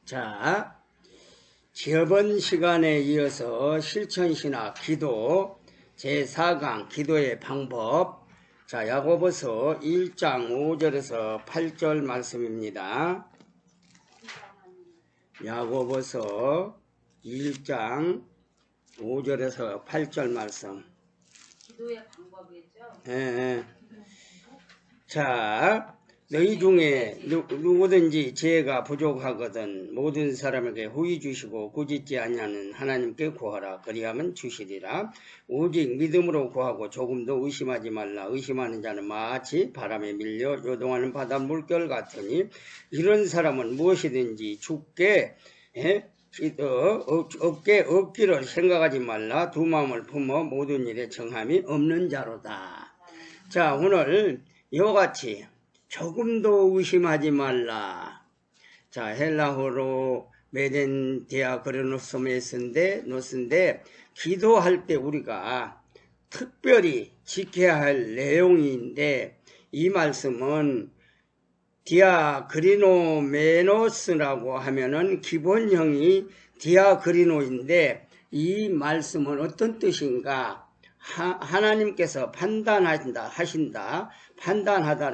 자, 저번 시간에 이어서 실천신학 기도 제4강 기도의 방법. 자, 야고보서 1장 5절에서 8절 말씀입니다. 야고보서 1장 5절에서 8절 말씀. 기도의 방법이죠? 네. 자, 너희 중에 누구든지 지혜가 부족하거든 모든 사람에게 후히 주시고 꾸짖지 아니하는 하나님께 구하라. 그리하면 주시리라. 오직 믿음으로 구하고 조금도 의심하지 말라. 의심하는 자는 마치 바람에 밀려 요동하는 바다 물결 같으니 이런 사람은 무엇이든지 주께 없기를 생각하지 말라. 두 마음을 품어 모든 일에 정함이 없는 자로다. 자, 오늘 이와 같이 조금도 의심하지 말라. 자, 헬라어로 메덴 디아그레노스인데 기도할 때 우리가 특별히 지켜야 할 내용인데, 이 말씀은 디아그리노메노스라고 하면은 기본형이 디아그리노인데, 이 말씀은 어떤 뜻인가? 하나님께서 판단하다는,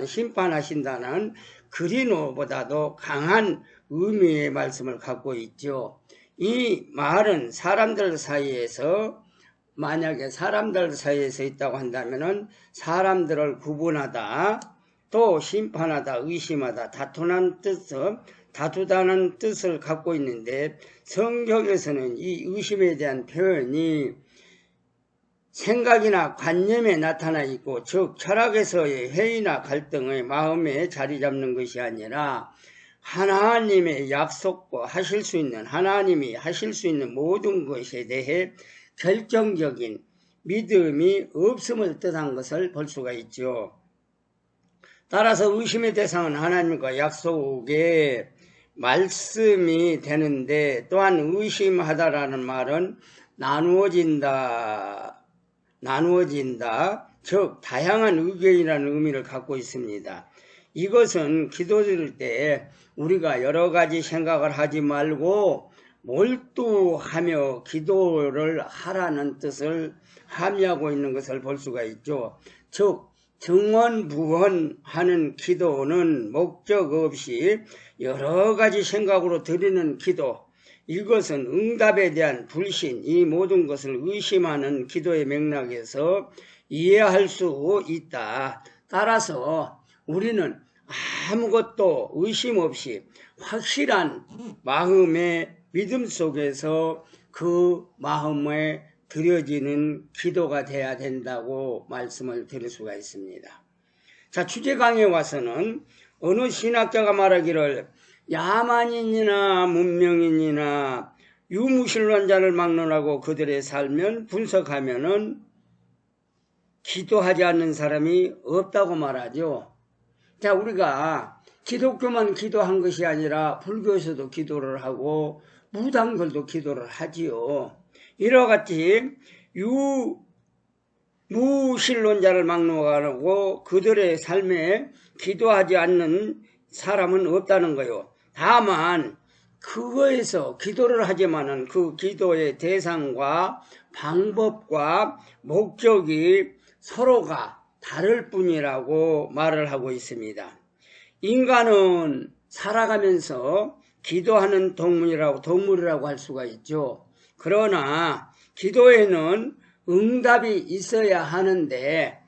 심판하신다는 그리노보다도 강한 의미의 말씀을 갖고 있죠. 이 말은 만약에 사람들 사이에서 있다고 한다면은 사람들을 구분하다, 또 심판하다, 의심하다, 다투다는 뜻을 갖고 있는데, 성경에서는 이 의심에 대한 표현이 생각이나 관념에 나타나 있고, 즉 철학에서의 회의나 갈등의 마음에 자리 잡는 것이 아니라 하나님의 약속과 하나님이 하실 수 있는 모든 것에 대해 결정적인 믿음이 없음을 뜻한 것을 볼 수가 있죠. 따라서 의심의 대상은 하나님과 약속의 말씀이 되는데, 또한 의심하다라는 말은 나누어진다, 즉 다양한 의견이라는 의미를 갖고 있습니다. 이것은 기도드릴 때 우리가 여러 가지 생각을 하지 말고 몰두하며 기도를 하라는 뜻을 함의하고 있는 것을 볼 수가 있죠. 즉 정원부원하는 기도는 목적 없이 여러 가지 생각으로 드리는 기도, 이것은 응답에 대한 불신, 이 모든 것을 의심하는 기도의 맥락에서 이해할 수 있다. 따라서 우리는 아무것도 의심 없이 확실한 마음의 믿음 속에서 그 마음에 드려지는 기도가 돼야 된다고 말씀을 드릴 수가 있습니다. 자, 주제 강의에 와서는 어느 신학자가 말하기를 야만인이나 문명인이나 유무신론자를 막론하고 그들의 삶을 분석하면은 기도하지 않는 사람이 없다고 말하죠. 자, 우리가 기독교만 기도한 것이 아니라 불교에서도 기도를 하고 무당들도 기도를 하지요. 이와 같이 유무신론자를 막론하고 그들의 삶에 기도하지 않는 사람은 없다는 거요. 다만 그거에서 기도를 하지만은 그 기도의 대상과 방법과 목적이 서로가 다를 뿐이라고 말을 하고 있습니다. 인간은 살아가면서 기도하는 동물이라고 할 수가 있죠. 그러나 기도에는 응답이 있어야 하는데,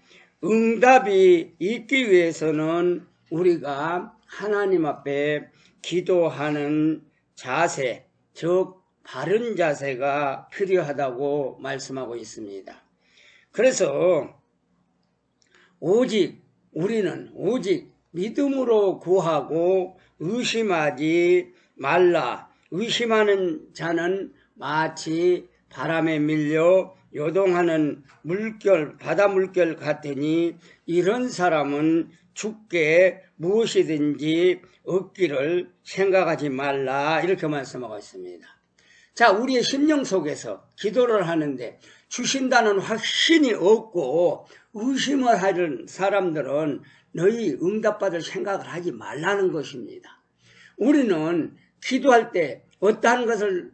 응답이 있기 위해서는 우리가 하나님 앞에 기도하는 자세, 즉 바른 자세가 필요하다고 말씀하고 있습니다. 그래서 우리는 오직 믿음으로 구하고 의심하지 말라. 의심하는 자는 마치 바람에 밀려 요동하는 바다 물결 같으니 이런 사람은 주께 무엇이든지 얻기를 생각하지 말라, 이렇게 말씀하고 있습니다. 자, 우리의 심령 속에서 기도를 하는데 주신다는 확신이 없고 의심을 하는 사람들은 너희 응답받을 생각을 하지 말라는 것입니다. 우리는 기도할 때 어떠한 것을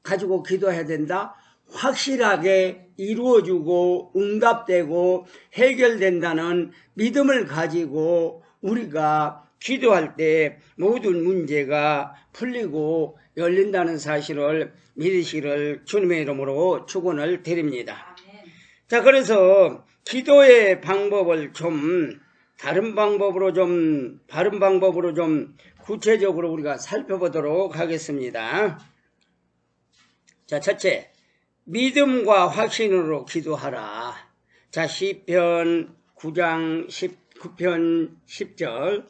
가지고 기도해야 된다? 확실하게 이루어지고 응답되고 해결된다는 믿음을 가지고 우리가 기도할 때 모든 문제가 풀리고 열린다는 사실을 믿으시기를 주님의 이름으로 축원을 드립니다. 아멘. 자, 그래서 기도의 방법을 좀 바른 방법으로 좀 구체적으로 우리가 살펴보도록 하겠습니다. 자, 첫째, 믿음과 확신으로 기도하라. 자, 시편 9장 19편 10절.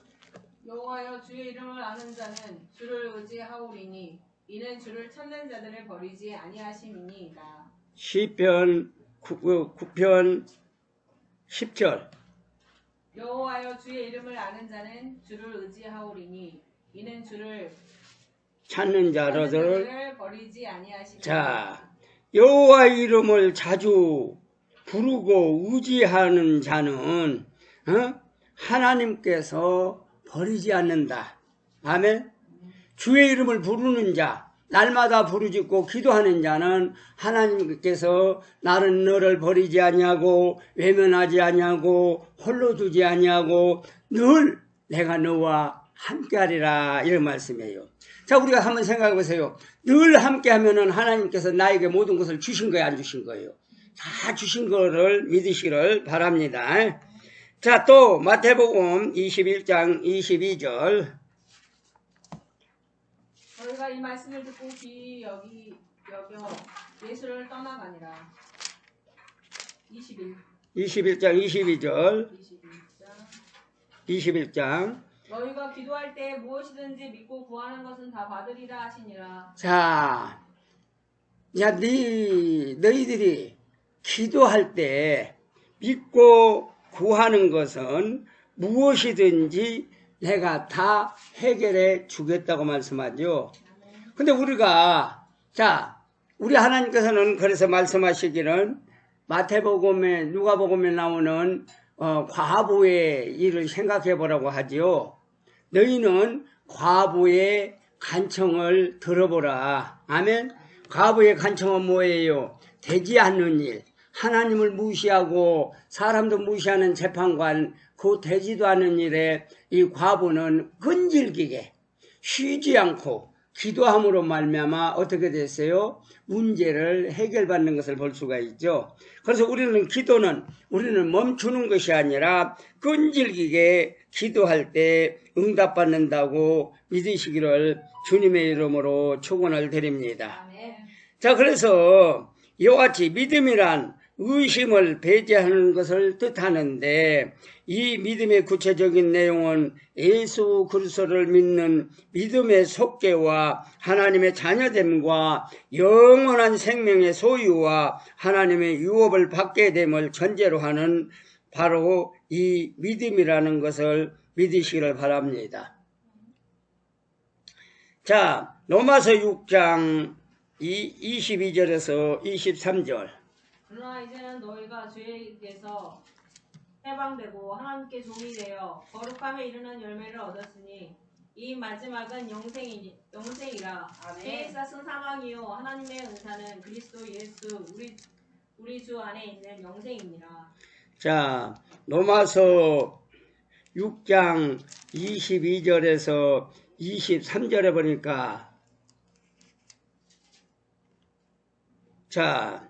여호와여 주의 이름을 아는 자는 주를 의지하오리니 이는 주를 찾는 자들을 버리지 아니하심이니이다. 시편 9편 10절. 여호와여 주의 이름을 아는 자는 주를 의지하오리니 이는 주를 찾는 찾는 자들을. 자들을 버리지 아니하시리니. 자, 여호와 이름을 자주 부르고 의지하는 자는 하나님께서 버리지 않는다. 아멘. 주의 이름을 부르는 자, 날마다 부르짖고 기도하는 자는 하나님께서 나는 너를 버리지 아니하고 외면하지 아니하고 홀로 두지 아니하고 늘 내가 너와 함께하리라, 이런 말씀이에요. 자, 우리가 한번 생각해 보세요. 늘 함께하면은 하나님께서 나에게 모든 것을 주신 거예요, 안 주신 거예요? 다 주신 거를 믿으시기를 바랍니다. 자, 또 마태복음 21장 22절. 너희가 이 말씀을 듣고 귀히 여겨 예수를 떠나가니라. 21장 22절. 21장. 너희가 기도할 때 무엇이든지 믿고 구하는 것은 다 받으리라 하시니라. 자, 너희들이 기도할 때 믿고 구하는 것은 무엇이든지 내가 다 해결해 주겠다고 말씀하죠. 근데 우리 하나님께서는 그래서 말씀하시기는 마태복음에, 누가복음에 나오는 과부의 일을 생각해 보라고 하지요. 너희는 과부의 간청을 들어보라. 아멘. 과부의 간청은 뭐예요? 되지 않는 일, 하나님을 무시하고 사람도 무시하는 재판관, 그 되지도 않는 일에 이 과부는 끈질기게 쉬지 않고 기도함으로 말미암아 어떻게 됐어요? 문제를 해결받는 것을 볼 수가 있죠. 그래서 우리는 멈추는 것이 아니라 끈질기게 기도할 때 응답받는다고 믿으시기를 주님의 이름으로 축원을 드립니다. 아멘. 자, 그래서 이와 같이 믿음이란 의심을 배제하는 것을 뜻하는데, 이 믿음의 구체적인 내용은 예수 그리스도를 믿는 믿음의 속죄와 하나님의 자녀됨과 영원한 생명의 소유와 하나님의 유업을 받게 됨을 전제로 하는 바로 이 믿음이라는 것을 믿으시기를 바랍니다. 자, 로마서 6장 22절에서 23절. 그러나 이제는 너희가 죄에게서 해방되고 하나님께 종이 되어 거룩함에 이르는 열매를 얻었으니 이 마지막은 영생이라. 아멘. 죄에 쌌은 사망이요 하나님의 은사는 그리스도 예수 우리 주 안에 있는 영생이니라. 자, 로마서 6장 22절에서 23절에 보니까, 자,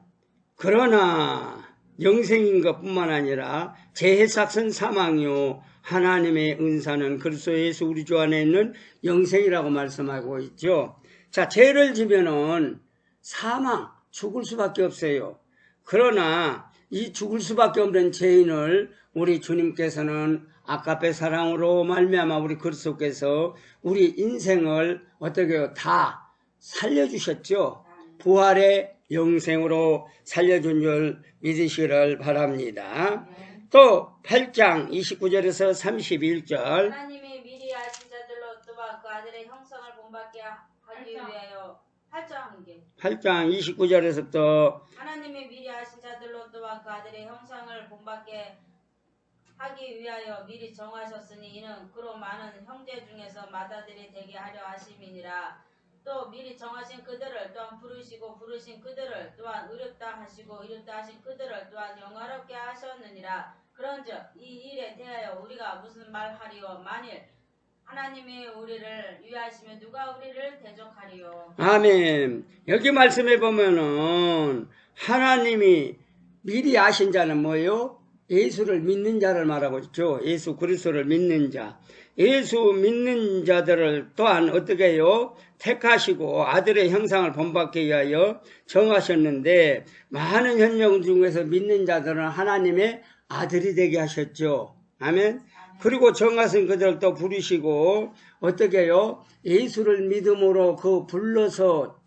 그러나 영생인 것뿐만 아니라 죄에 싹은 사망이요 하나님의 은사는 그리스도 예수 우리 주 안에 있는 영생이라고 말씀하고 있죠. 자, 죄를 지면은 사망, 죽을 수밖에 없어요. 그러나 이 죽을 수밖에 없는 죄인을 우리 주님께서는 아까의 사랑으로 말미암아 우리 그리스도께서 우리 인생을 어떻게 해요? 다 살려주셨죠. 부활의 영생으로 살려준 줄 믿으시기를 바랍니다. 또 8장 29절에서 31절. 하나님이 미리 아신 자들로 또한 그 아들의 형상을 본받게 하기 위하여 8장 29절에서부터 하나님이 미리 아신 자들로 또한 그 아들의 형상을 본받게 하기 위하여 미리 정하셨으니 이는 그로 많은 형제 중에서 맏아들이 되게 하려 하심이니라. 또 미리 정하신 그들을 또한 부르시고 부르신 그들을 또한 의롭다 하시고 의롭다 하신 그들을 또한 영화롭게 하셨느니라. 그런즉 이 일에 대하여 우리가 무슨 말하리요? 만일 하나님이 우리를 위하시면 누가 우리를 대적하리요? 아멘. 여기 말씀해 보면은 하나님이 미리 아신 자는 뭐예요? 예수를 믿는 자를 말하고 있죠. 예수 그리스도를 믿는 자. 예수 믿는 자들을 또한 어떻게 해요? 택하시고 아들의 형상을 본받기 위하여 정하셨는데 많은 현명 중에서 믿는 자들은 하나님의 아들이 되게 하셨죠. 아멘. 그리고 정하신 그들을 또 부르시고 어떻게 해요? 예수를 믿음으로 그 불러서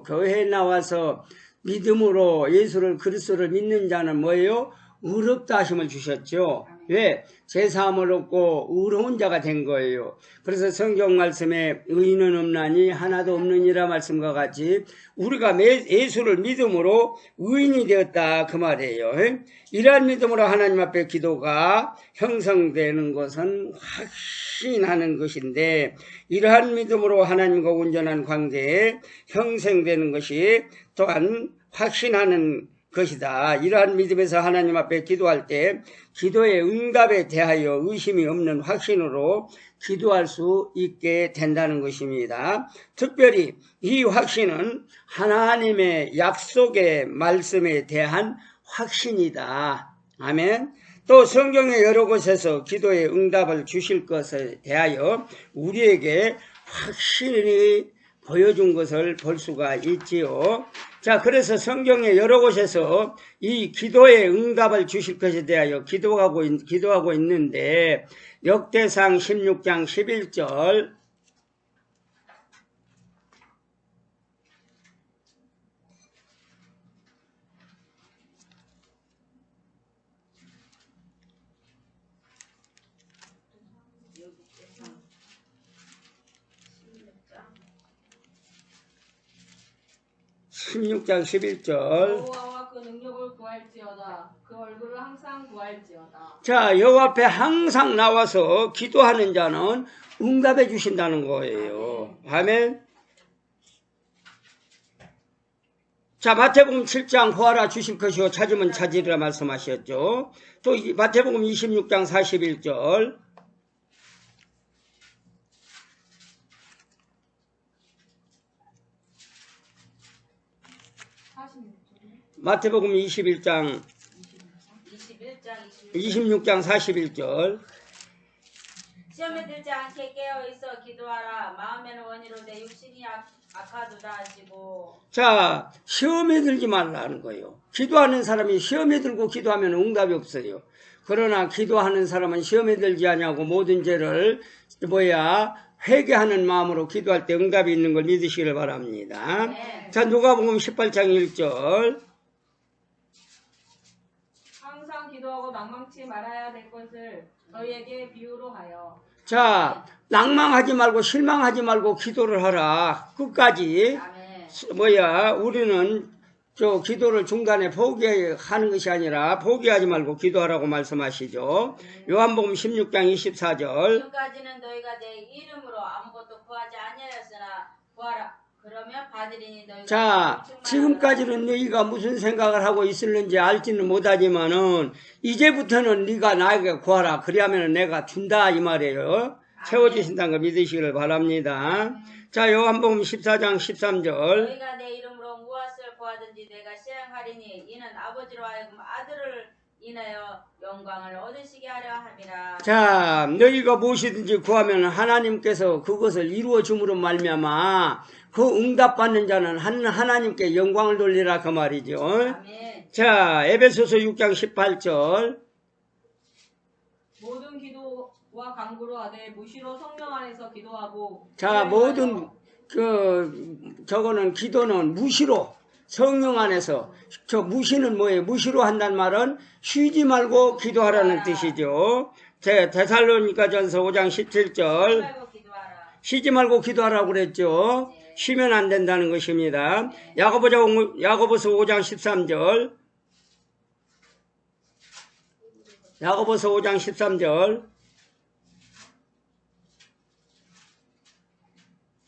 교회에 나와서 믿음으로 예수를 그리스도를 믿는 자는 뭐예요? 의롭다 하심을 주셨죠. 왜? 제사함을 얻고 의로운 자가 된 거예요. 그래서 성경 말씀에 의인은 없나니 하나도 없느니라 말씀과 같이 우리가 예수를 믿음으로 의인이 되었다 그 말이에요. 이러한 믿음으로 하나님 앞에 기도가 형성되는 것은 확신하는 것인데 이러한 믿음으로 하나님과 온전한 관계에 형성되는 것이 또한 확신하는 것이다. 이러한 믿음에서 하나님 앞에 기도할 때 기도의 응답에 대하여 의심이 없는 확신으로 기도할 수 있게 된다는 것입니다. 특별히 이 확신은 하나님의 약속의 말씀에 대한 확신이다. 아멘. 또 성경의 여러 곳에서 기도의 응답을 주실 것에 대하여 우리에게 확실히 보여준 것을 볼 수가 있지요. 자, 그래서 성경의 여러 곳에서 이 기도의 응답을 주실 것에 대하여 기도하고 있는데 역대상 16장 11절 16장 11절 여호와와 그 능력을 구할지어다. 그 얼굴을 항상 구할지어다. 자, 여호와 앞에 항상 나와서 기도하는 자는 응답해 주신다는 거예요. 아멘. 자, 마태복음 7장 구하라 주실 것이요 찾으면 찾으리라 말씀하셨죠. 또 마태복음 26장 41절 마태복음 26장 41절 시험에 들지 않게 깨어 있어 기도하라. 마음에는 원이로 내 육신이 악하도다 하시고. 자, 시험에 들지 말라는 거예요. 기도하는 사람이 시험에 들고 기도하면 응답이 없어요. 그러나 기도하는 사람은 시험에 들지 아니하고 모든 죄를 회개하는 마음으로 기도할 때 응답이 있는 걸 믿으시길 바랍니다. 네. 자, 누가복음 18장 1절 항상 기도하고 낭망치 말아야 될 것을 너희에게 비유로 하여. 자, 낭망하지 말고 실망하지 말고 기도를 하라. 끝까지 아멘. 우리는 기도를 중간에 포기하는 것이 아니라 포기하지 말고 기도하라고 말씀하시죠. 요한복음 16장 24절 지금까지는 너희가 내 이름으로 아무것도 구하지 아니하였으나 구하라. 그러면 받으리니 너희가. 자, 지금까지는 너희가 무슨 생각을 하고 있을는지 알지는 못하지만은 이제부터는 네가 나에게 구하라. 그리하면 내가 준다 이 말이에요. 채워주신다는 걸 믿으시기를 바랍니다. 자, 요한복음 14장 13절 너희가 내 이름으로 무엇을 구하든지 내가 시행하리니 이는 아버지로 하여금 아들을 인하여 영광을 얻으시게 하려 함이라. 자, 너희가 무엇이든지 구하면 하나님께서 그것을 이루어 줌으로 말미암아 그 응답받는 자는 하나님께 영광을 돌리라 그 말이죠. 아멘. 자, 에베소서 6장 18절 모든 기도와 간구로 하되 무시로 성령 안에서 기도하고. 자, 모든 저거는 기도는 무시로 성령 안에서 무시는 뭐예요? 무시로 한다는 말은 쉬지 말고 기도하라는 뜻이죠. 데살로니가전서 5장 17절 쉬지 말고 기도하라고 그랬죠. 쉬면 안 된다는 것입니다. 야고보서 5장 13절 야고보서 5장 13절.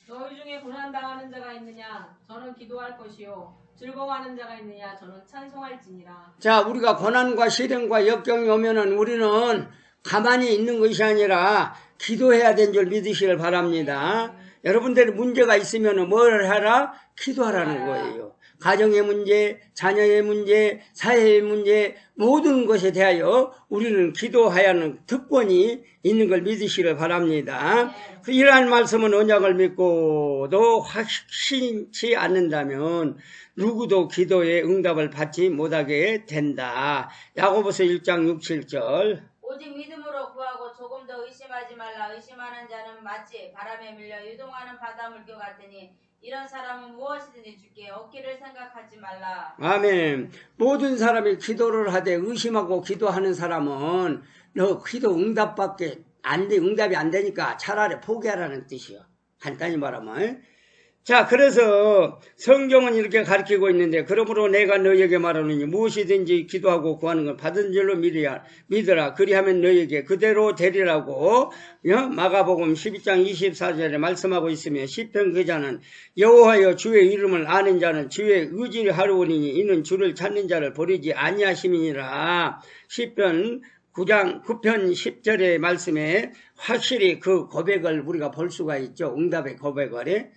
너희 중에 고난당하는 자가 있느냐? 저는 기도할 것이요. 즐거워하는 자가 있느냐? 저는 찬송할지니라. 자, 우리가 고난과 시련과 역경이 오면은 우리는 가만히 있는 것이 아니라 기도해야 되는 줄 믿으시길 바랍니다. 여러분들이 문제가 있으면 뭘 하라? 기도하라는 거예요. 가정의 문제, 자녀의 문제, 사회의 문제, 모든 것에 대하여 우리는 기도해야 하는 특권이 있는 걸 믿으시길 바랍니다. 이러한 말씀은 언약을 믿고도 확신치 않는다면 누구도 기도에 응답을 받지 못하게 된다. 야고보서 1장 6, 7절. 오직 믿음으로 구하고 조금 더 의심하지 말라. 의심하는 자는 마치 바람에 밀려 유동하는 바닷물결 같으니 이런 사람은 무엇이든지 주께 얻기를 생각하지 말라. 아멘. 모든 사람이 기도를 하되 의심하고 기도하는 사람은 너 기도 응답밖에 안 돼, 응답이 안 되니까 차라리 포기하라는 뜻이요. 간단히 말하면. 자, 그래서 성경은 이렇게 가르치고 있는데, 그러므로 내가 너에게 말하느니 무엇이든지 기도하고 구하는 건 받은 줄로 믿으라. 그리하면 너에게 그대로 되리라고 마가복음 12장 24절에 말씀하고 있으며, 시편 기자는 여호와여 주의 이름을 아는 자는 주의 의지를 하루오니 이는 주를 찾는 자를 버리지 아니하심이니라. 시편 9편 10절의 말씀에 확실히 그 고백을 우리가 볼 수가 있죠. 응답의 고백을.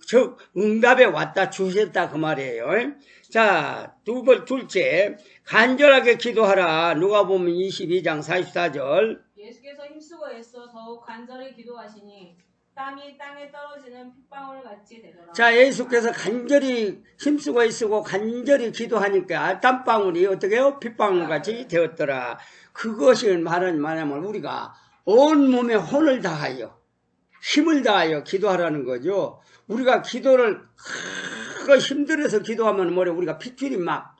즉 응답에 왔다 주셨다 그 말이에요. 자, 둘째 간절하게 기도하라. 누가복음 22장 44절. 예수께서 힘쓰고 애써 더욱 간절히 기도하시니 땀이 땅에 떨어지는 핏방울 같이 되더라. 자, 예수께서 간절히 힘쓰고 애쓰고 간절히 기도하니까 땀방울이 어떻게 해요? 핏방울 같이 되었더라. 그것이 말하면 우리가 온몸에 혼을 다하여 힘을 다하여 기도하라는 거죠. 우리가 기도를 힘들어서 기도하면 뭐래? 우리가 핏줄이 막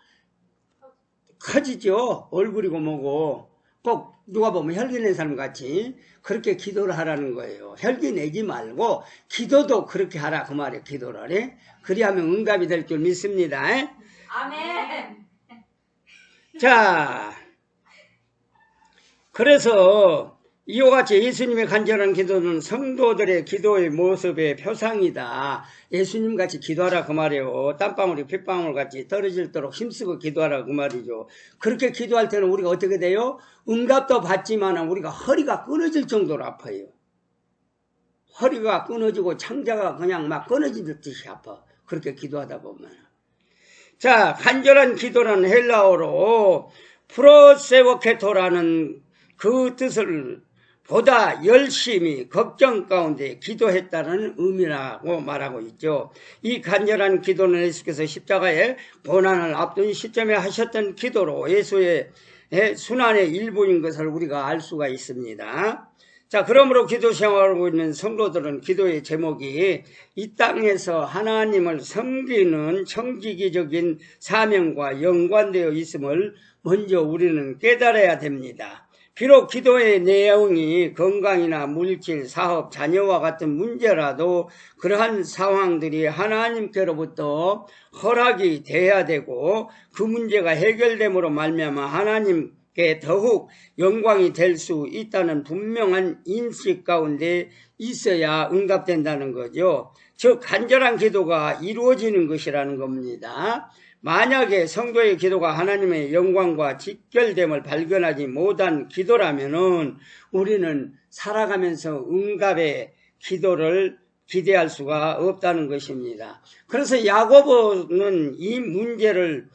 커지죠. 얼굴이고 뭐고. 꼭 누가 보면 혈기 낸 사람 같이 그렇게 기도를 하라는 거예요. 혈기 내지 말고 기도도 그렇게 하라 그 말이에요. 기도를 해. 그리하면 응답이 될 줄 믿습니다. 아멘. 자, 그래서 이와 같이 예수님의 간절한 기도는 성도들의 기도의 모습의 표상이다. 예수님 같이 기도하라 그 말이에요. 땀방울이 핏방울 같이 떨어질도록 힘쓰고 기도하라 그 말이죠. 그렇게 기도할 때는 우리가 어떻게 돼요? 응답도 받지만 우리가 허리가 끊어질 정도로 아파요. 허리가 끊어지고 창자가 그냥 막 끊어지듯이 아파. 그렇게 기도하다 보면. 자, 간절한 기도는 헬라어로 프로세보케토라는 그 뜻을 보다 열심히 걱정 가운데 기도했다는 의미라고 말하고 있죠. 이 간절한 기도는 예수께서 십자가의 고난을 앞둔 시점에 하셨던 기도로 예수의 순환의 일부인 것을 우리가 알 수가 있습니다. 자, 그러므로 기도 생활하고 있는 성도들은 기도의 제목이 이 땅에서 하나님을 섬기는 청지기적인 사명과 연관되어 있음을 먼저 우리는 깨달아야 됩니다. 비록 기도의 내용이 건강이나 물질, 사업, 자녀와 같은 문제라도 그러한 상황들이 하나님께로부터 허락이 돼야 되고 그 문제가 해결됨으로 말미암아 하나님께 더욱 영광이 될 수 있다는 분명한 인식 가운데 있어야 응답된다는 거죠. 즉 간절한 기도가 이루어지는 것이라는 겁니다. 만약에 성도의 기도가 하나님의 영광과 직결됨을 발견하지 못한 기도라면은 우리는 살아가면서 응답의 기도를 기대할 수가 없다는 것입니다. 그래서 야고보는 이 문제를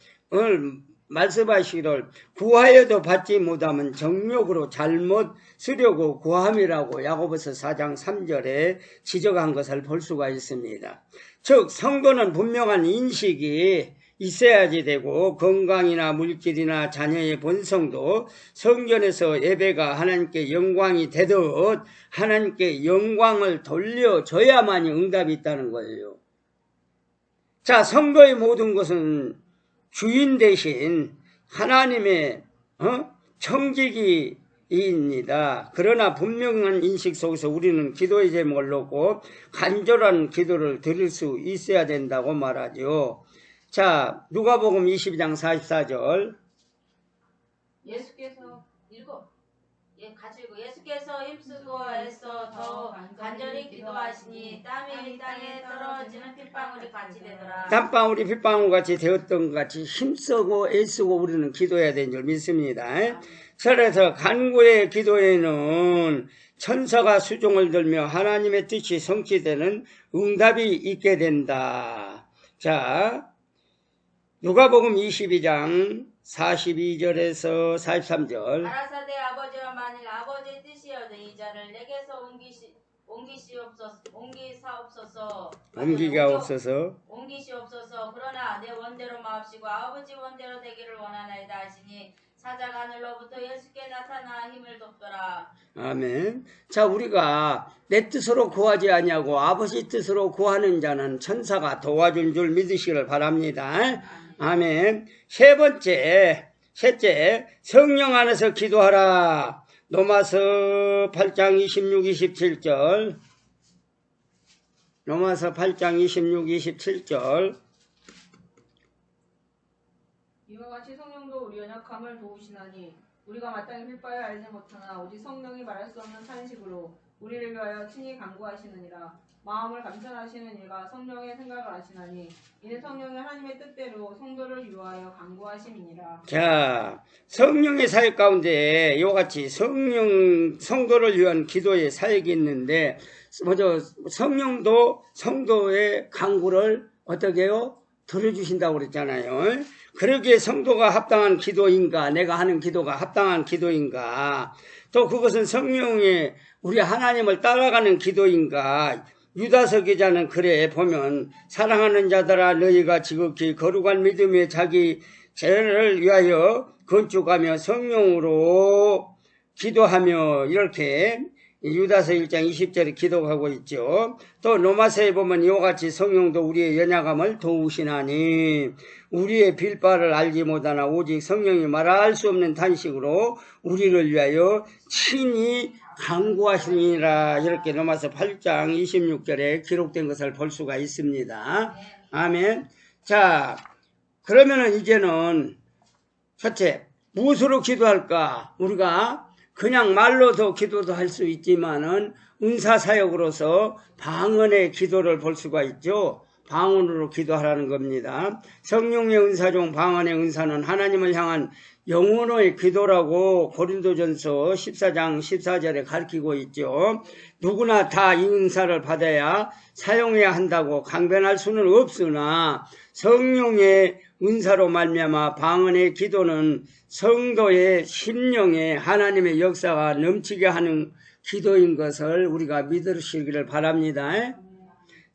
말씀하시기를 구하여도 받지 못하면 정욕으로 잘못 쓰려고 구함이라고 야고보서 4장 3절에 지적한 것을 볼 수가 있습니다. 즉 성도는 분명한 인식이 있어야지 되고 건강이나 물질이나 자녀의 본성도 성전에서 예배가 하나님께 영광이 되듯 하나님께 영광을 돌려줘야만이 응답이 있다는 거예요. 자, 성도의 모든 것은 주인 대신 하나님의 청지기입니다. 그러나 분명한 인식 속에서 우리는 기도의 제목을 놓고 간절한 기도를 드릴 수 있어야 된다고 말하죠. 자, 누가복음 22장 44절. 예수께서 읽어. 같이 읽고 예수께서 힘쓰고 애써 더 간절히 기도하시니 땀이 이 땅에 떨어지는 핏방울이 같이 되더라. 땀방울이 핏방울 같이 되었던 것 같이 힘쓰고 애쓰고 우리는 기도해야 되는 줄 믿습니다. 그래서 간구의 기도에는 천사가 수종을 들며 하나님의 뜻이 성취되는 응답이 있게 된다. 자, 누가복음 22장 42절에서 43절. 가라사대 아버지와 만일 아버지의 뜻이여든 이 자를 내게서 옮기시옵소서. 그러나 내 원대로 마옵시고 아버지 원대로 되기를 원하나이다 하시니 사자가 하늘로부터 예수께 나타나 힘을 돕더라. 아멘. 자, 우리가 내 뜻으로 구하지 아니하고 아버지 뜻으로 구하는 자는 천사가 도와준 줄 믿으시기를 바랍니다. 아멘. 셋째, 성령 안에서 기도하라. 로마서 8장 26, 27절. 로마서 8장 26, 27절. 이와 같이 성령도 우리 연약함을 도우시나니 우리가 마땅히 필바에 알지 못하나 오직 성령이 말할 수 없는 탄식으로 우리를 위하여 친히 간구하시느니라. 마음을 감천하시는 이가 성령의 생각을 아시나니 이는 성령이 하나님의 뜻대로 성도를 위하여 간구하심이니라. 자, 성령의 사역 가운데 이와 같이 성도를 위한 기도의 사역이 있는데 먼저 성령도 성도의 간구를 어떻게 해요? 들어주신다고 그랬잖아요. 그러기에 성도가 합당한 기도인가, 내가 하는 기도가 합당한 기도인가, 또 그것은 성령의 우리 하나님을 따라가는 기도인가. 유다서 기자는 그래 보면 사랑하는 자들아 너희가 지극히 거룩한 믿음에 자기 죄를 위하여 건축하며 성령으로 기도하며 이렇게 유다서 1장 20절에 기도하고 있죠. 또 로마서에 보면 이와 같이 성령도 우리의 연약함을 도우시나니 우리의 빌바를 알지 못하나 오직 성령이 말할 수 없는 탄식으로 우리를 위하여 친히 간구하시니라. 이렇게 로마서 8장 26절에 기록된 것을 볼 수가 있습니다. 아멘. 자, 그러면은 이제는 첫째, 무엇으로 기도할까? 우리가 그냥 말로도 기도도 할 수 있지만은 은사사역으로서 방언의 기도를 볼 수가 있죠. 방언으로 기도하라는 겁니다. 성령의 은사 중 방언의 은사는 하나님을 향한 영혼의 기도라고 고린도전서 14장 14절에 가르치고 있죠. 누구나 다 이 은사를 받아야 사용해야 한다고 강변할 수는 없으나 성령의 은사로 말미암아 방언의 기도는 성도의 심령에 하나님의 역사가 넘치게 하는 기도인 것을 우리가 믿으시기를 바랍니다.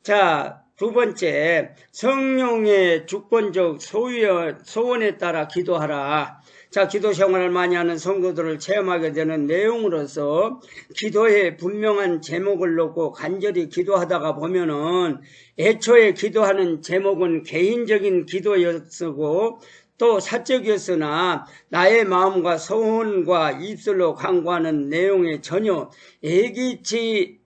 자, 두 번째, 성령의 주권적 소원에 따라 기도하라. 자, 기도 생활을 많이 하는 성도들을 체험하게 되는 내용으로서 기도에 분명한 제목을 놓고 간절히 기도하다가 보면은 애초에 기도하는 제목은 개인적인 기도였고 또 사적이었으나 나의 마음과 소원과 입술로 간구하는 내용에 전혀 예기치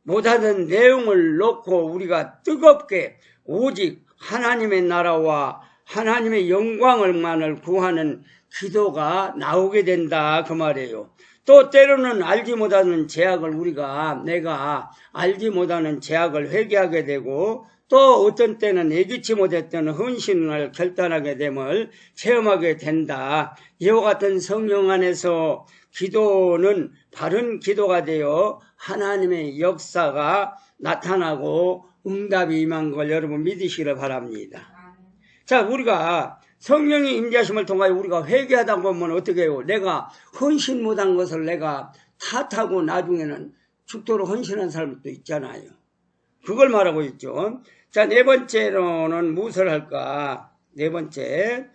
못하던 내용을 놓고 우리가 뜨겁게 오직 하나님의 나라와 하나님의 영광을만을 구하는 기도가 나오게 된다 그 말이에요. 또 때로는 알지 못하는 죄악을 내가 알지 못하는 죄악을 회개하게 되고 또 어떤 때는 예기치 못했던 헌신을 결단하게 됨을 체험하게 된다. 이와 같은 성령 안에서 기도는 바른 기도가 되어 하나님의 역사가 나타나고 응답이 임한 걸 여러분 믿으시기를 바랍니다. 자, 우리가 성령의 임재하심을 통하여 우리가 회개하다 보면 어떻게 해요? 내가 헌신 못한 것을 내가 탓하고 나중에는 죽도록 헌신한 사람도 있잖아요. 그걸 말하고 있죠. 자, 네 번째로는 무엇을 할까? 네 번째,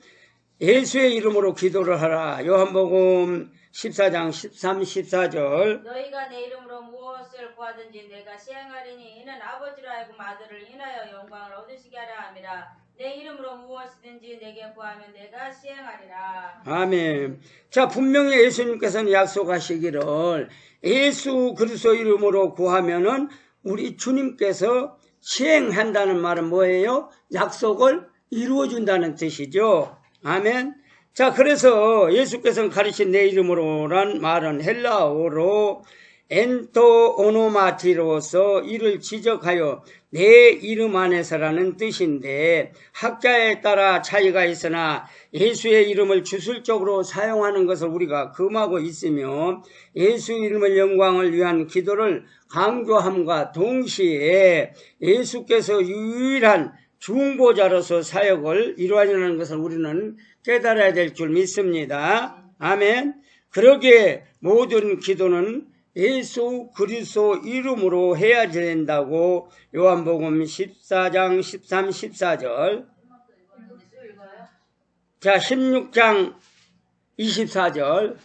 예수의 이름으로 기도를 하라. 요한복음 14장 13, 14절. 너희가 내 이름으로 무엇을 구하든지 내가 시행하리니 이는 아버지로 하여금 아들을 인하여 영광을 얻으시게 하려 함이라. 내 이름으로 무엇이든지 내게 구하면 내가 시행하리라. 아멘. 자, 분명히 예수님께서는 약속하시기를 예수 그리스도 이름으로 구하면은 우리 주님께서 시행한다는 말은 뭐예요? 약속을 이루어준다는 뜻이죠. 아멘. 자, 그래서 예수께서는 가르친 내 이름으로란 말은 헬라어로 엔토오노마티로서 이를 지적하여 내 이름 안에서라는 뜻인데 학자에 따라 차이가 있으나 예수의 이름을 주술적으로 사용하는 것을 우리가 금하고 있으며 예수 이름의 영광을 위한 기도를 강조함과 동시에 예수께서 유일한 중보자로서 사역을 이루하려는 것을 우리는 깨달아야 될 줄 믿습니다. 아멘. 그러기에 모든 기도는 예수 그리스도 이름으로 해야 된다고 요한복음 14장 13, 14절 자 16장 24절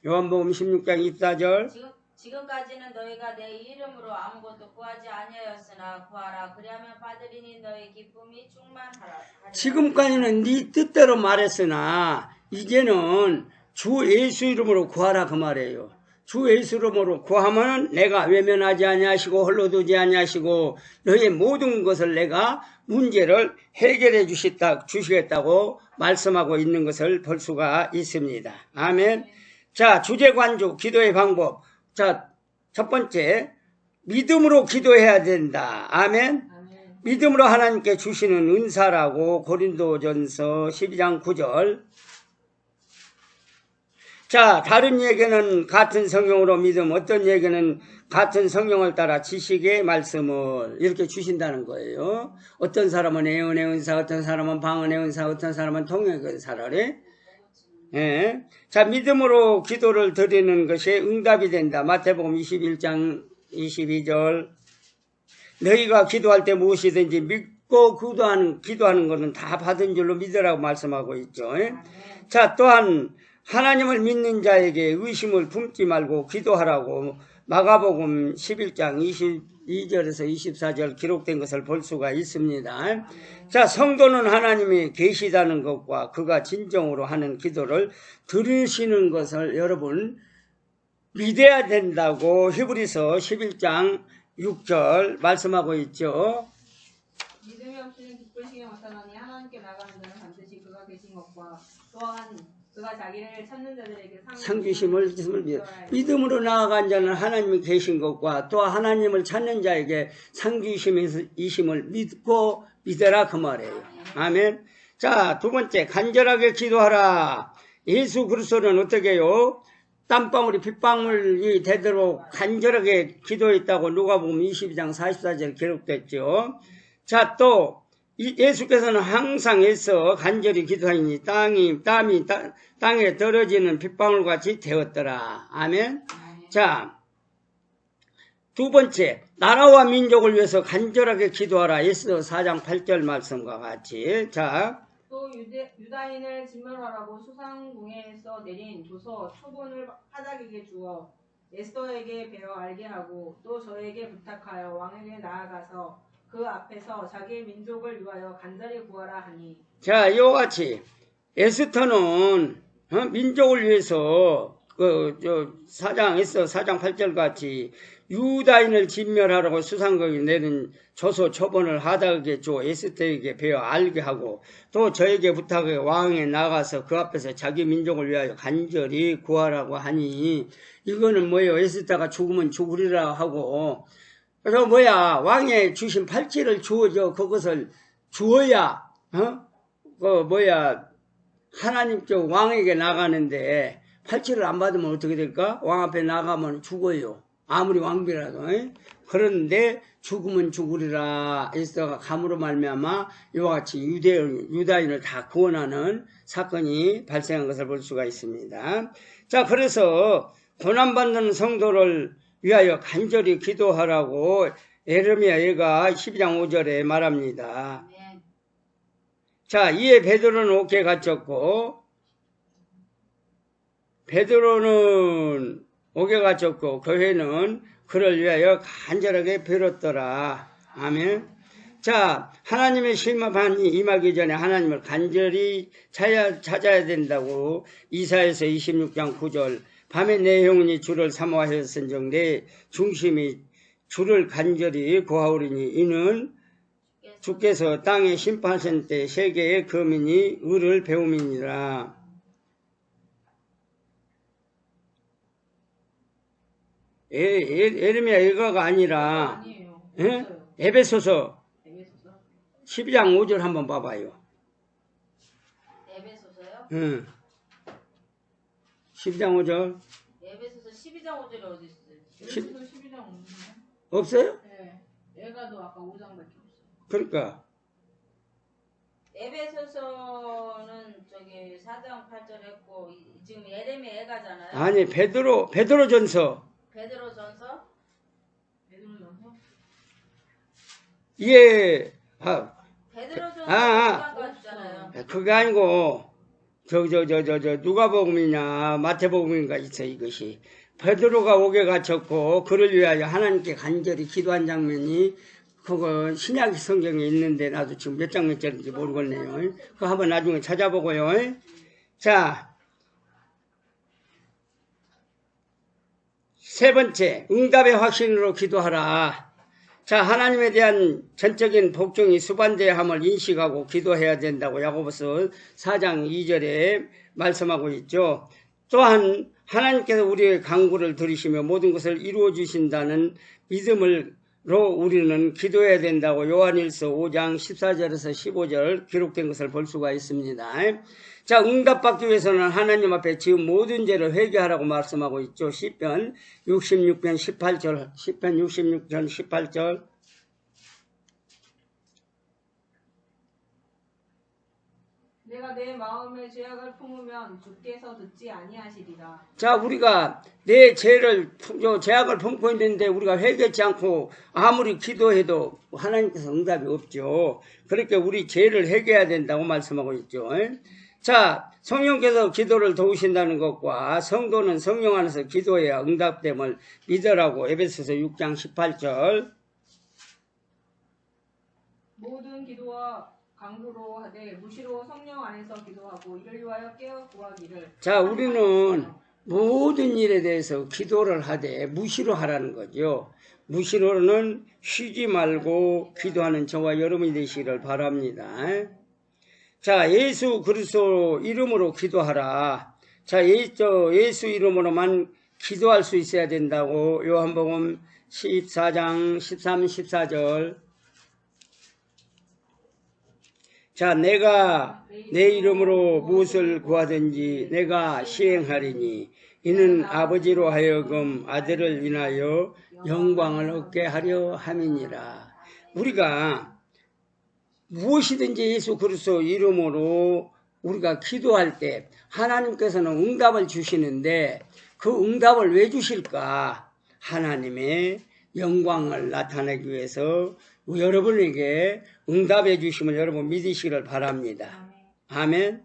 요한복음 16장 24절 지금까지는 너희가 내 이름으로 아무것도 구하지 아니하였으나 구하라 그리하면 받으리니 너희 기쁨이 충만하라. 지금까지는 네 뜻대로 말했으나 이제는 주 예수 이름으로 구하라 그 말이에요. 주 예수 이름으로 구하면 내가 외면하지 아니하시고 홀로 두지 아니하시고 너의 모든 것을 내가 문제를 해결해 주시겠다고 말씀하고 있는 것을 볼 수가 있습니다. 아멘. 자, 주제관주 기도의 방법. 자, 첫 번째 믿음으로 기도해야 된다. 아멘. 믿음으로 하나님께 주시는 은사라고 고린도전서 12장 9절. 자, 다른 얘기는 같은 성경으로 믿음, 어떤 얘기는 같은 성경을 따라 지식의 말씀을 이렇게 주신다는 거예요. 어떤 사람은 애언의 은사, 어떤 사람은 방언의 은사, 어떤 사람은 통역의 은사를. 예. 자, 믿음으로 기도를 드리는 것이 응답이 된다. 마태복음 21장 22절. 너희가 기도할 때 무엇이든지 믿고 기도하는 것은 다 받은 줄로 믿으라고 말씀하고 있죠. 예? 자, 또한 하나님을 믿는 자에게 의심을 품지 말고 기도하라고 마가복음 11장 22절에서 24절 기록된 것을 볼 수가 있습니다. 자, 성도는 하나님이 계시다는 것과 그가 진정으로 하는 기도를 들으시는 것을 여러분 믿어야 된다고 히브리서 11장 6절 말씀하고 있죠. 믿음이 없이는 기쁘시게 못하나니 하나님께 나가는 자는 반드시 그가 계신 것과 또한 그가 자기를 찾는 자들에게 상주심을 믿음으로 나아간 자는 하나님이 계신 것과 또 하나님을 찾는 자에게 상주심을 믿고 믿어라 그 말이에요. 아멘. 자, 두 번째 간절하게 기도하라. 예수 그리스도는 어떻게 해요? 땀방울이 빗방울이 되도록 간절하게 기도했다고 누가복음 22장 44절 기록됐죠. 자, 또 예수께서는 항상 애써 간절히 기도하니 땀이 땅에 떨어지는 빗방울같이 되었더라. 아멘. 자, 두 번째 나라와 민족을 위해서 간절하게 기도하라. 에스더 4장 8절 말씀과 같이. 자, 또 유다인을 진멸하라고 수상궁에서 내린 조서 초본을 하닥에게 주어 에스더에게 배워 알게 하고 또 저에게 부탁하여 왕에게 나아가서 그 앞에서 자기 민족을 위하여 간절히 구하라 하니. 자, 이와 같이 에스더는 민족을 위해서 에스더 4장 8절 같이 유다인을 진멸하라고 수상궁에 내린 조서 초본을 하닥에게 주어 에스더에게 배워 알게 하고 또 저에게 부탁해 왕에 나가서 그 앞에서 자기 민족을 위하여 간절히 구하라고 하니 이거는 뭐예요? 에스더가 죽으면 죽으리라 하고 그래서 왕에 주신 팔찌를 주어져 그것을 주어야 하나님께 왕에게 나가는데 팔찌를 안 받으면 어떻게 될까? 왕 앞에 나가면 죽어요. 아무리 왕비라도. 그런데 죽으면 죽으리라 에스더가 감으로 말미암아 이와 같이 유다인을 다 구원하는 사건이 발생한 것을 볼 수가 있습니다. 자, 그래서 고난받는 성도를 위하여 간절히 기도하라고 예레미야가 12장 5절에 말합니다. 자, 이에 베드로는 옥에 갇혔고 교회는 그를 위하여 간절하게 빌었더라. 아멘. 자, 하나님의 심판이 임하기 전에 하나님을 간절히 찾아야 된다고 이사야서 26장 9절 밤에 내 영혼이 주를 사모하였은즉 내 중심이 주를 간절히 구하오리니 이는 주께서 땅에 심판하신 때 세계의 거민이 의를 배움이니라. 에르미야 이거가 아니라 아니에요. 예? 없어요. 에베소서 에베소서? 12장 5절 한번 봐봐요. 에베소서요? 응. 12장 5절 에베소서 12장 5절이 어디 있어요? 에베소서 12장 없나요? 없어요? 네. 얘가도 아까 5장밖에 없어요. 그러니까 에베소서는 저기 4장 8절 했고 지금 예레미야 애가잖아요. 아니 베드로전서 베드로전서 베드로전서? 예. 베드로전서 아. 5장까지 있잖아요. 그게 아니고 누가복음이냐 마태복음인가 있어 이것이 베드로가 옥에 갇혔고 그를 위하여 하나님께 간절히 기도한 장면이 그거 신약 성경에 있는데 나도 지금 몇 장 몇 절인지 모르겠네요. 그거 한번 나중에 찾아보고요. 자, 세 번째 응답의 확신으로 기도하라. 자, 하나님에 대한 전적인 복종이 수반되어야 함을 인식하고 기도해야 된다고 야고보서 4장 2절에 말씀하고 있죠. 또한 하나님께서 우리의 간구를 들으시며 모든 것을 이루어 주신다는 믿음으로 우리는 기도해야 된다고 요한일서 5장 14절에서 15절 기록된 것을 볼 수가 있습니다. 자, 응답받기 위해서는 하나님 앞에 지은 모든 죄를 회개하라고 말씀하고 있죠. 시편 66편 18절, 시편 66편 18절. 내가 내 마음의 죄악을 품으면 주께서 듣지 아니하시리라. 자, 우리가 내 죄악을 품고 있는데 우리가 회개치 않고 아무리 기도해도 하나님께서 응답이 없죠. 그렇게 우리 죄를 회개해야 된다고 말씀하고 있죠. 자, 성령께서 기도를 도우신다는 것과 성도는 성령 안에서 기도해야 응답됨을 믿으라고 에베소서 6장 18절. 모든 기도와 강구로 하되 무시로 성령 안에서 기도하고 이를 위하여 깨어 구하기를. 자, 우리는 모든 일에 대해서 기도를 하되 무시로 하라는 거죠. 무시로는 쉬지 말고 기도하는 저와 여러분이 되시기를 바랍니다. 자, 예수 그리스도 이름으로 기도하라. 자, 예수 이름으로만 기도할 수 있어야 된다고 요한복음 14장 13, 14절. 자, 내가 내 이름으로 무엇을 구하든지 내가 시행하리니 이는 아버지로 하여금 아들을 인하여 영광을 얻게 하려 함이니라. 우리가 무엇이든지 예수 그리스도 이름으로 우리가 기도할 때 하나님께서는 응답을 주시는데 그 응답을 왜 주실까? 하나님의 영광을 나타내기 위해서 여러분에게 응답해 주심을 여러분 믿으시기를 바랍니다. 아멘.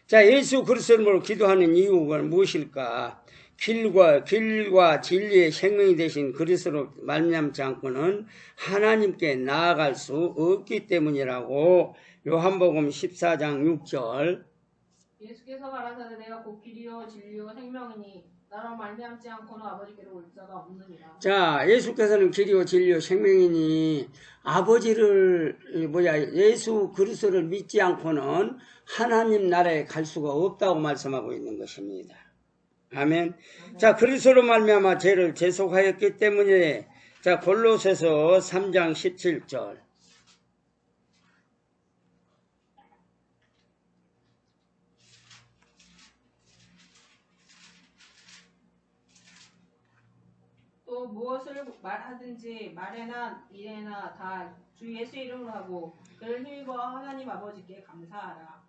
자, 예수 그리스도 이름으로 기도하는 이유가 무엇일까? 길과 진리의 생명이 되신 그리스도로 말미암지 않고는 하나님께 나아갈 수 없기 때문이라고 요한복음 14장 6절. 예수께서 가라사대 내가 곧 길이요 진리요 생명이니 나로 말미암지 않고는 아버지께로 올 자가 없느니라. 자, 예수께서는 길이요 진리요 생명이니 예수 그리스도를 믿지 않고는 하나님 나라에 갈 수가 없다고 말씀하고 있는 것입니다. 아멘. 자, 그리스도로 말미암아 죄를 제속하였기 때문에 자, 골로새서 3장 17절. 또 무엇을 말하든지 말에나 일에나 다 주 예수 이름으로 하고 그를 힘입어 하나님 아버지께 감사하라.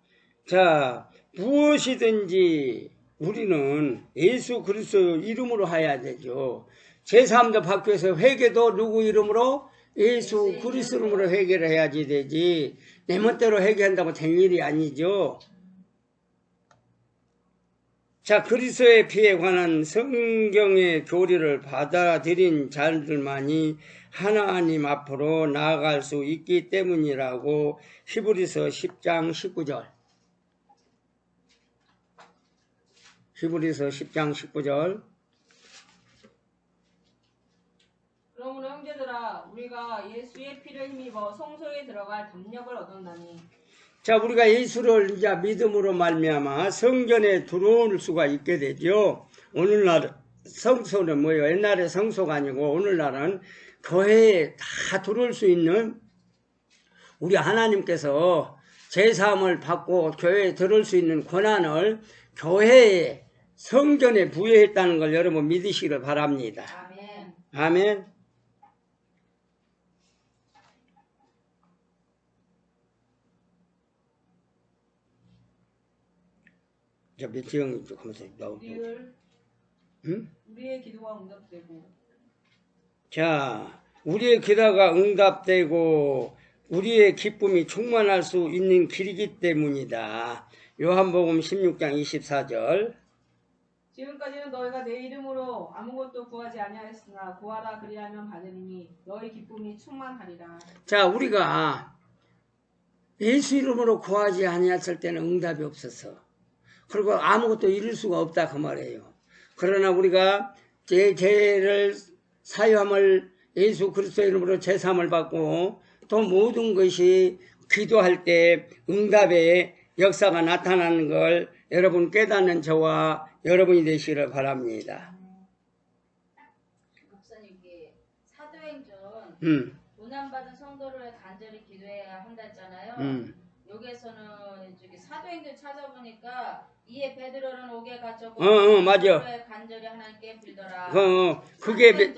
자, 무엇이든지 우리는 예수 그리스도 이름으로 해야 되죠. 제3도 받기 위해서 회개도 누구 이름으로? 예수 그리스도 이름으로 회개를 해야지 되지. 내 멋대로 회개한다고 된 일이 아니죠. 자, 그리스도의 피에 관한 성경의 교리를 받아들인 자들만이 하나님 앞으로 나아갈 수 있기 때문이라고 히브리서 10장 19절. 히브리서 10장 19절. 그러므로 형제들아 우리가 예수의 피를 힘입어 성소에 들어갈 담력을 얻었나니 자, 우리가 예수를 이제 믿음으로 말미암아 성전에 들어올 수가 있게 되죠. 오늘날 성소는 뭐예요? 옛날에 성소가 아니고 오늘날은 교회에 다 들어올 수 있는 우리 하나님께서 제사함을 받고 교회에 들어올 수 있는 권한을 교회에 성전에 부여했다는 걸 여러분 믿으시기를 바랍니다. 아멘. 아멘. 자, 몇지영 좀 하면서 나오고. 우리의 기도가 응답되고 자, 우리의 기도가 응답되고 우리의 기쁨이 충만할 수 있는 길이기 때문이다. 요한복음 16장 24절. 지금까지는 너희가 내 이름으로 아무것도 구하지 아니하였으나 구하라 그리하면 받으리니 너희 기쁨이 충만하리라. 자, 우리가 예수 이름으로 구하지 아니했을 때는 응답이 없었어. 그리고 아무것도 이룰 수가 없다 그 말이에요. 그러나 우리가 죄를 사유함을 예수 그리스도 이름으로 제사함을 받고 또 모든 것이 기도할 때 응답의 역사가 나타나는 걸 여러분 깨닫는 저와 여러분이 되시기를 바랍니다. 목사님께 사도행전 고난받은 성도를 간절히 기도해야 한다 했잖아요. 여기에서는 저기 사도행전 찾아보니까 이에 베드로는 옥에 갇혔고 맞아. 간절히 하나님께 빌더라. 그게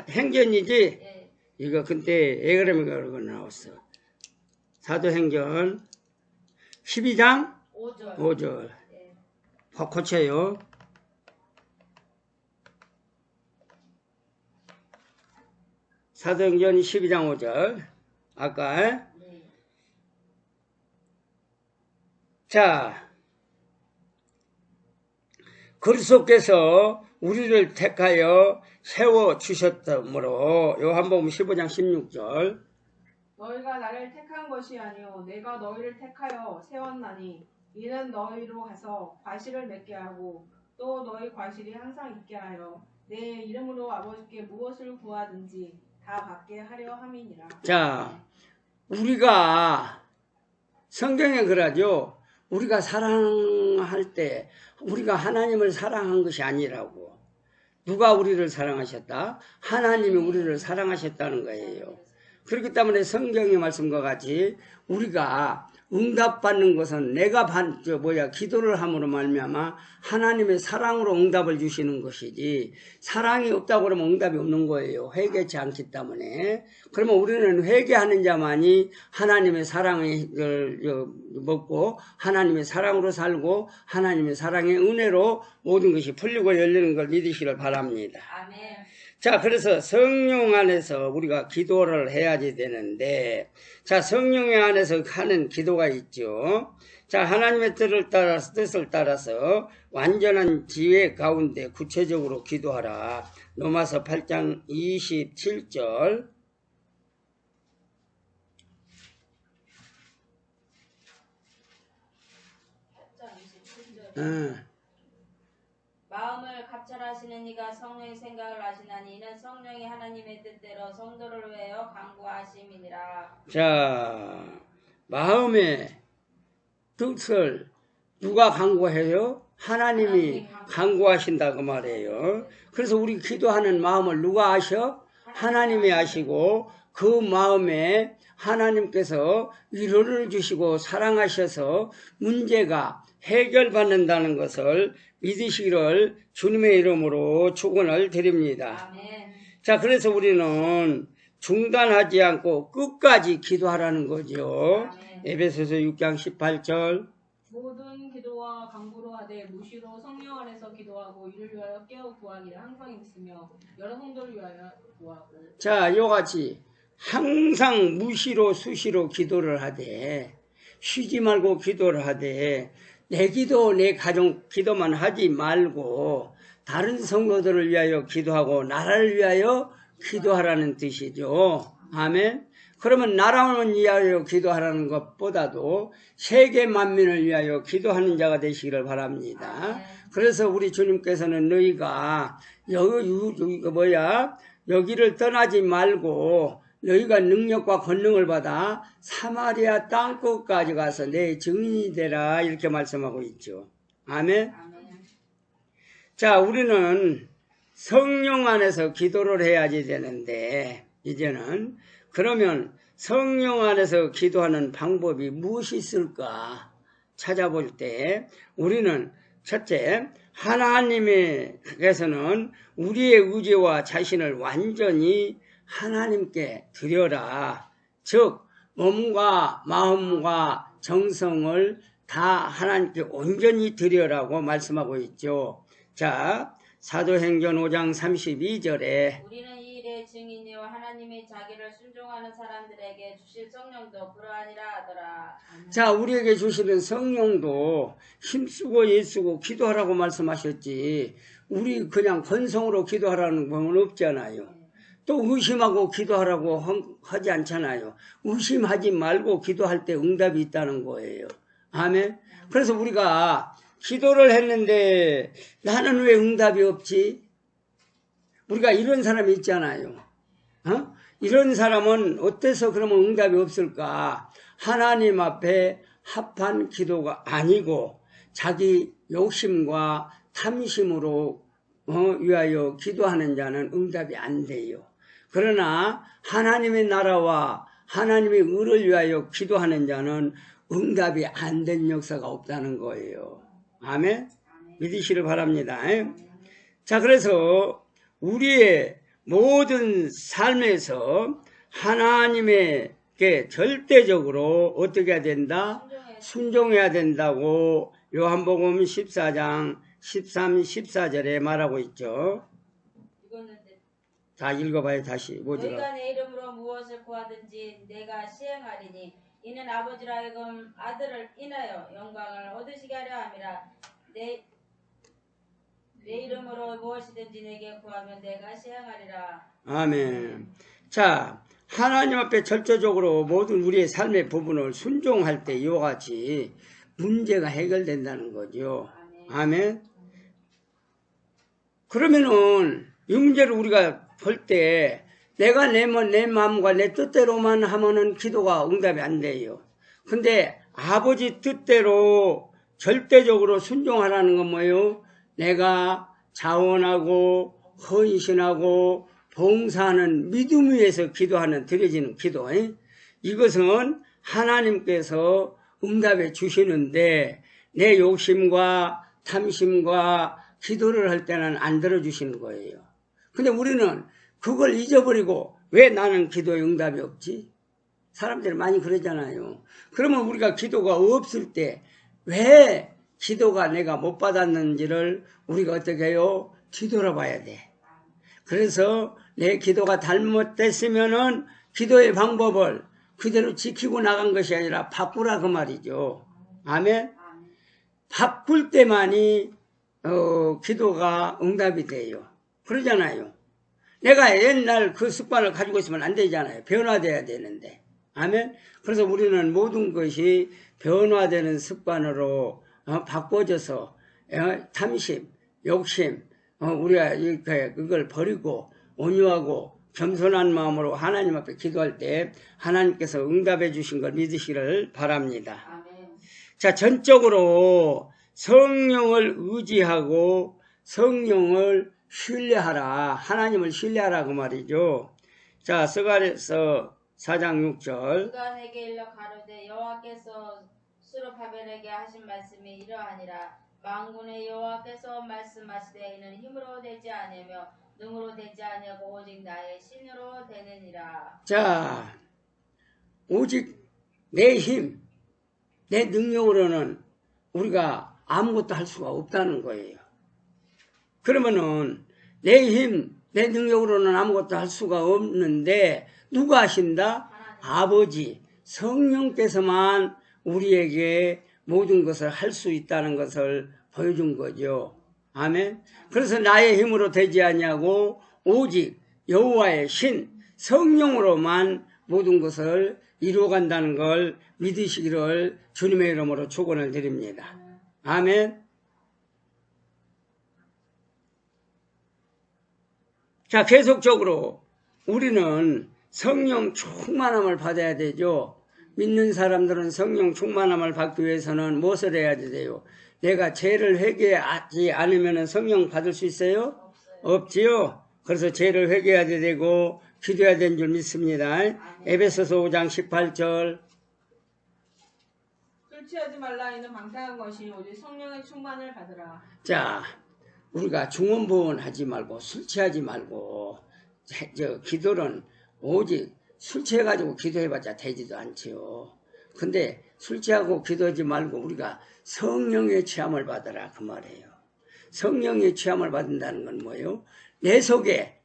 행전이지. 예. 이거 그때 에그레미가 그러고 나왔어. 사도행전 12장 5절. 예. 고쳐요. 사도행전 12장 5절. 아까. 네. 자, 그리스도께서 우리를 택하여 세워주셨으므로 요한복음 15장 16절. 너희가 나를 택한 것이 아니요 내가 너희를 택하여 세웠나니 이는 너희로 가서 과실을 맺게 하고 또 너희 과실이 항상 있게 하여 내 이름으로 아버지께 무엇을 구하든지 다 받게 하려 함이니라. 자, 우리가 성경에 그러죠. 우리가 사랑할 때 우리가 하나님을 사랑한 것이 아니라고. 누가 우리를 사랑하셨다? 하나님이 우리를 사랑하셨다는 거예요. 그렇기 때문에 성경의 말씀과 같이 우리가 응답받는 것은 내가 기도를 함으로 말미암아 하나님의 사랑으로 응답을 주시는 것이지 사랑이 없다고 그러면 응답이 없는 거예요. 회개치 않기 때문에. 그러면 우리는 회개하는 자만이 하나님의 사랑을 먹고 하나님의 사랑으로 살고 하나님의 사랑의 은혜로 모든 것이 풀리고 열리는 걸 믿으시기를 바랍니다. 아멘. 자, 그래서 성령 안에서 우리가 기도를 해야지 되는데, 자, 성령의 안에서 하는 기도가 있죠. 자, 하나님의 뜻을 따라서 완전한 지혜 가운데 구체적으로 기도하라. 로마서 8장 27절. 마음을 갑절하시는 이가 성령의 생각을 하시나니 이는 성령이 하나님의 뜻대로 성도를 위하여 간구하심이니라. 자, 마음의 뜻을 누가 간구해요? 하나님이 간구하신다 그 말이에요. 그래서 우리 기도하는 마음을 누가 아셔? 하나님이 아시고 그 마음에 하나님께서 위로를 주시고 사랑하셔서 문제가 해결받는다는 것을 믿으시기를 주님의 이름으로 축원을 드립니다. 아멘. 자, 그래서 우리는 중단하지 않고 끝까지 기도하라는 거죠. 아멘. 에베소서 6장 18절. 모든 기도와 간구로 하되 무시로 성령 안에서 기도하고 이를 위하여 깨어 구하기를 항상 있으며 여러 성도를 위하여 구하고. 자, 이와 같이 항상 무시로 수시로 기도를 하되 쉬지 말고 기도를 하되 내 기도 내 가정 기도만 하지 말고 다른 성도들을 위하여 기도하고 나라를 위하여 기도하라는 뜻이죠. 아멘. 그러면 나라를 위하여 기도하라는 것보다도 세계 만민을 위하여 기도하는 자가 되시기를 바랍니다. 그래서 우리 주님께서는 너희가 여기를 떠나지 말고 너희가 능력과 권능을 받아 사마리아 땅끝까지 가서 내 증인이 되라 이렇게 말씀하고 있죠. 아멘. 자, 우리는 성령 안에서 기도를 해야지 되는데 이제는 그러면 성령 안에서 기도하는 방법이 무엇이 있을까 찾아볼 때 우리는 첫째, 하나님께서는 우리의 의지와 자신을 완전히 하나님께 드려라. 즉 몸과 마음과 정성을 다 하나님께 온전히 드려라고 말씀하고 있죠. 자, 사도행전 5장 32절에 우리는 이 일의 증인이요 하나님이 자기를 순종하는 사람들에게 주실 성령도 그러하니라 하더라. 자, 우리에게 주시는 성령도 힘쓰고 애쓰고 기도하라고 말씀하셨지 우리 그냥 건성으로 기도하라는 건 없잖아요. 또 의심하고 기도하라고 하지 않잖아요. 의심하지 말고 기도할 때 응답이 있다는 거예요. 아멘. 그래서 우리가 기도를 했는데 나는 왜 응답이 없지? 우리가 이런 사람이 있잖아요. 이런 사람은 어때서 그러면 응답이 없을까? 하나님 앞에 합한 기도가 아니고 자기 욕심과 탐심으로 위하여 기도하는 자는 응답이 안 돼요. 그러나 하나님의 나라와 하나님의 의를 위하여 기도하는 자는 응답이 안 된 역사가 없다는 거예요. 아멘? 믿으시길 바랍니다. 자, 그래서 우리의 모든 삶에서 하나님에게 절대적으로 어떻게 해야 된다? 순종해야 된다고 요한복음 14장 13, 14절에 말하고 있죠. 다 읽어봐요. 다시 뭐더라? 너희가 내 이름으로 무엇을 구하든지 내가 시행하리니 이는 아버지로 하여금 아들을 인하여 영광을 얻으시게 하려 함이라. 내 이름으로 무엇이든지 내게 구하면 내가 시행하리라. 아멘. 자, 하나님 앞에 절대적으로 모든 우리의 삶의 부분을 순종할 때 이와 같이 문제가 해결된다는 거죠. 아멘. 그러면은 이 문제를 우리가 볼 때 내가 내 마음과 내 뜻대로만 하면은 기도가 응답이 안 돼요. 근데 아버지 뜻대로 절대적으로 순종하라는 건 뭐예요? 내가 자원하고 헌신하고 봉사하는 믿음 위에서 기도하는 드려지는 기도. 이것은 하나님께서 응답해 주시는데 내 욕심과 탐심과 기도를 할 때는 안 들어주시는 거예요. 근데 우리는 그걸 잊어버리고 왜 나는 기도에 응답이 없지? 사람들이 많이 그러잖아요. 그러면 우리가 기도가 없을 때 왜 기도가 내가 못 받았는지를 우리가 어떻게 해요? 뒤돌아봐야 돼. 그래서 내 기도가 잘못됐으면은 기도의 방법을 그대로 지키고 나간 것이 아니라 바꾸라 그 말이죠. 아멘? 바꿀 때만이 기도가 응답이 돼요. 그러잖아요. 내가 옛날 그 습관을 가지고 있으면 안 되잖아요. 변화돼야 되는데. 아멘? 그래서 우리는 모든 것이 변화되는 습관으로 바꿔져서 탐심, 욕심, 우리가 그걸 버리고 온유하고 겸손한 마음으로 하나님 앞에 기도할 때 하나님께서 응답해 주신 걸 믿으시기를 바랍니다. 아멘. 자, 전적으로 성령을 의지하고 성령을 신뢰하라. 하나님을 신뢰하라 그 말이죠. 자, 스가랴서 4장 6절. 그가 내게 일러 가로되 여호와께서 수르바벨에게 하신 말씀이 이러하니라. 만군의 여호와께서 말씀하시되 이는 힘으로 되지 아니하며 능으로 되지 아니하고 오직 나의 신으로 되느니라. 자, 오직 내 힘, 내 능력으로는 우리가 아무것도 할 수가 없다는 거예요. 그러면은 내 힘, 내 능력으로는 아무것도 할 수가 없는데 누가 하신다? 아버지, 성령께서만 우리에게 모든 것을 할 수 있다는 것을 보여준 거죠. 아멘. 그래서 나의 힘으로 되지 아니하고 오직 여호와의 신, 성령으로만 모든 것을 이루어간다는 걸 믿으시기를 주님의 이름으로 축원을 드립니다. 아멘. 자, 계속적으로 우리는 성령 충만함을 받아야 되죠. 믿는 사람들은 성령 충만함을 받기 위해서는 무엇을 해야 돼요? 내가 죄를 회개하지 않으면 성령 받을 수 있어요? 없지요. 그래서 죄를 회개해야 되고 기도해야 되는 줄 믿습니다. 에베소서 5장 18절. 술 취하지 말라. 이는 방탕한 것이 오직 성령의 충만을 받으라. 자, 우리가 중언부언하지 말고 술 취하지 말고 기도는 오직 술 취해가지고 기도해봤자 되지도 않지요. 근데 술 취하고 기도하지 말고 우리가 성령의 취함을 받으라 그 말이에요. 성령의 취함을 받는다는 건 뭐예요? 내 속에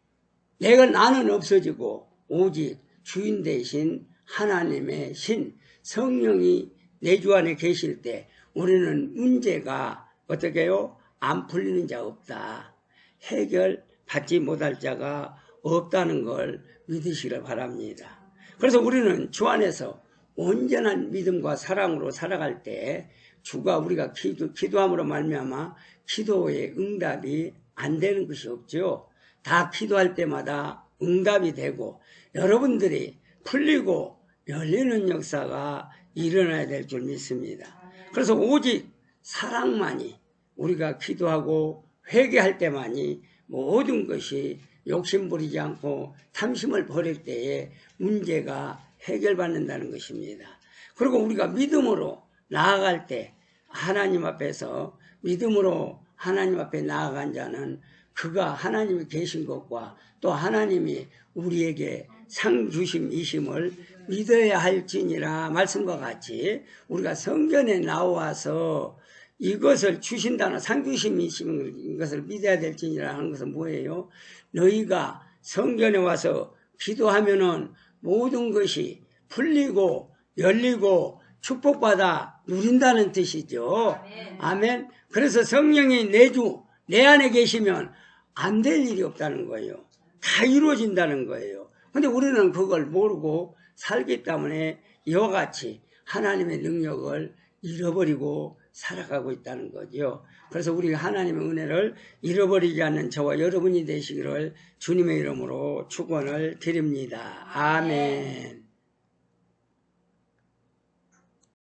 나는 없어지고 오직 주인 대신 하나님의 신 성령이 내 주 안에 계실 때 우리는 문제가 어떻게 해요? 안 풀리는 자 없다. 해결받지 못할 자가 없다는 걸 믿으시길 바랍니다. 그래서 우리는 주 안에서 온전한 믿음과 사랑으로 살아갈 때 주가 우리가 기도함으로 말미암아 기도의 응답이 안 되는 것이 없죠. 다 기도할 때마다 응답이 되고 여러분들이 풀리고 열리는 역사가 일어나야 될 줄 믿습니다. 그래서 오직 사랑만이 우리가 기도하고 회개할 때만이 모든 것이 욕심부리지 않고 탐심을 버릴 때에 문제가 해결받는다는 것입니다. 그리고 우리가 믿음으로 나아갈 때 하나님 앞에서 믿음으로 하나님 앞에 나아간 자는 그가 하나님이 계신 것과 또 하나님이 우리에게 상 주심이심을 믿어야 할지니라 말씀과 같이 우리가 성전에 나와서 이것을 주신다는 상주심이신 것을 믿어야 될지니라 하는 것은 뭐예요? 너희가 성전에 와서 기도하면은 모든 것이 풀리고 열리고 축복받아 누린다는 뜻이죠. 아멘. 그래서 성령이 내 안에 계시면 안 될 일이 없다는 거예요. 다 이루어진다는 거예요. 근데 우리는 그걸 모르고 살기 때문에 이와 같이 하나님의 능력을 잃어버리고 살아가고 있다는 거죠. 그래서 우리 하나님의 은혜를 잃어버리지 않는 저와 여러분이 되시기를 주님의 이름으로 축원을 드립니다. 아멘.